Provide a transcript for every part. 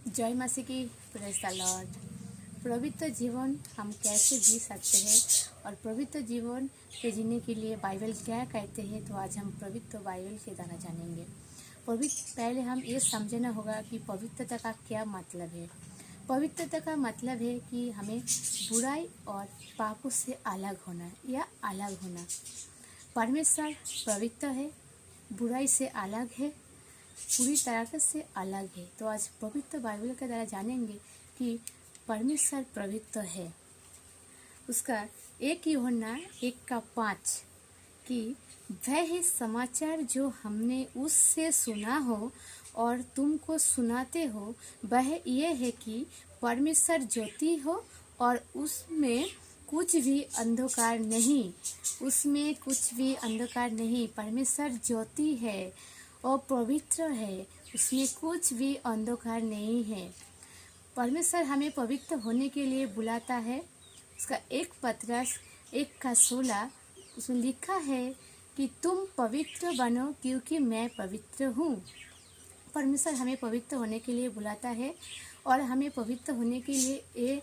जय मसीह की। Praise the Lord. पवित्र जीवन हम कैसे जी सकते हैं और पवित्र जीवन के जीने के लिए बाइबल क्या कहते हैं, तो आज हम पवित्र बाइबल के द्वारा जानेंगे। पहले हम ये समझना होगा कि पवित्रता का क्या मतलब है। पवित्रता का मतलब है कि हमें बुराई और पापों से अलग होना या अलग होना। परमेश्वर पवित्र है, बुराई से अलग है, पूरी तरह से अलग है। तो आज पवित्र बाइबल के द्वारा जानेंगे कि परमेश्वर पवित्र है। उसका 1 यूहन्ना 1:5 कि वह समाचार जो हमने उससे सुना हो और तुमको सुनाते हो, वह यह है कि परमेश्वर ज्योति हो और उसमें कुछ भी अंधकार नहीं। उसमें कुछ भी अंधकार नहीं। परमेश्वर ज्योति है और पवित्र है, उसमें कुछ भी अंधकार नहीं है। परमेश्वर हमें पवित्र होने के लिए बुलाता है। उसका 1 पतरस 1:16 उसमें लिखा है कि तुम पवित्र बनो क्योंकि मैं पवित्र हूँ। परमेश्वर हमें पवित्र होने के लिए बुलाता है और हमें पवित्र होने के लिए ये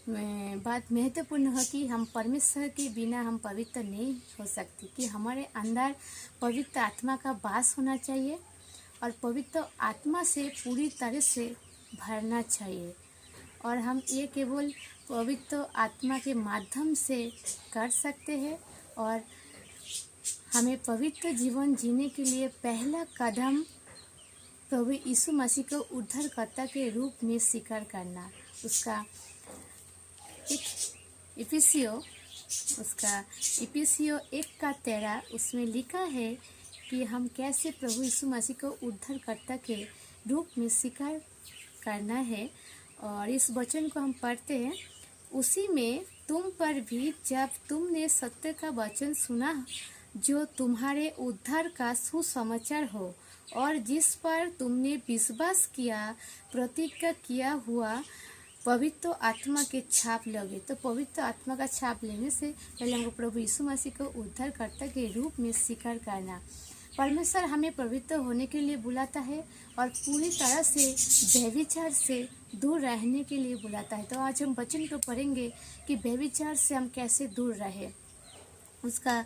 बात महत्वपूर्ण है कि हम परमेश्वर के बिना हम पवित्र नहीं हो सकते, कि हमारे अंदर पवित्र आत्मा का वास होना चाहिए और पवित्र आत्मा से पूरी तरह से भरना चाहिए। और हम ये केवल पवित्र आत्मा के माध्यम से कर सकते हैं। और हमें पवित्र जीवन जीने के लिए पहला कदम प्रभु यीशु मसीह को उद्धारकर्ता के रूप में स्वीकार करना। उसका इफिसियो 1:13 उसमें लिखा है कि हम कैसे प्रभु यीशु मसीह को उद्धारकर्ता के रूप में स्वीकार करना है। और इस वचन को हम पढ़ते हैं, उसी में तुम पर भी जब तुमने सत्य का वचन सुना जो तुम्हारे उद्धार का सुसमाचार हो और जिस पर तुमने विश्वास किया, प्रतिज्ञा किया हुआ पवित्र आत्मा के छाप लगे। तो पवित्र आत्मा का छाप लेने से पहले हमको प्रभु यीशु मसीह को उद्धारकर्ता के रूप में स्वीकार करना। परमेश्वर हमें पवित्र होने के लिए बुलाता है और पूरी तरह से व्यभिचार से दूर रहने के लिए बुलाता है। तो आज हम वचन को पढ़ेंगे कि व्यभिचार से हम कैसे दूर रहे। उसका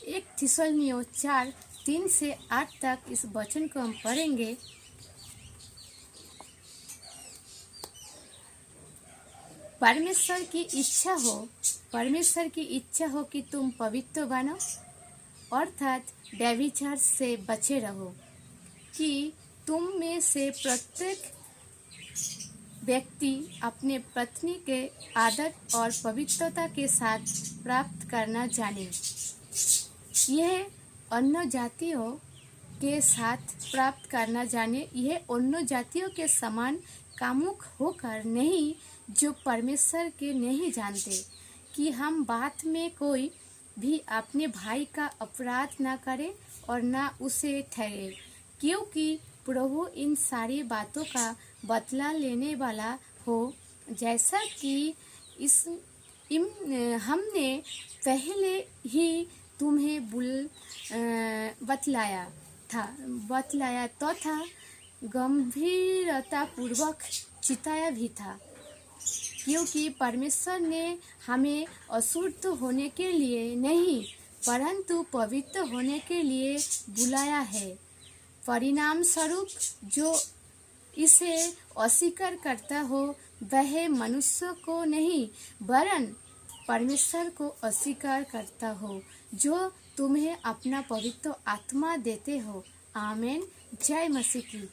1 थिस्सलुनीय 4:3-8 तक इस वचन को हम पढ़ेंगे। परमेश्वर की इच्छा हो कि तुम पवित्र बनो, अर्थात व्यभिचार से बचे रहो, कि तुम में से प्रत्येक व्यक्ति अपने पत्नी के आदर और पवित्रता के साथ प्राप्त करना जाने। यह अन्य जातियों के साथ प्राप्त करना जाने, यह अन्य जातियों के समान कामुक होकर नहीं, जो परमेश्वर के नहीं जानते, कि हम बात में कोई भी अपने भाई का अपराध न करे और न उसे ठहरे, क्योंकि प्रभु इन सारी बातों का बदला लेने वाला हो, जैसा कि हमने पहले ही तुम्हें बतलाया तथा गंभीरता पूर्वक चिताया भी था, क्योंकि परमेश्वर ने हमें अशुद्ध होने के लिए नहीं परंतु पवित्र होने के लिए बुलाया है। परिणाम स्वरूप जो इसे अस्वीकार करता हो वह मनुष्य को नहीं वरन परमेश्वर को अस्वीकार करता हो, जो तुम्हें अपना पवित्र आत्मा देते हो। आमीन। जय मसीह की।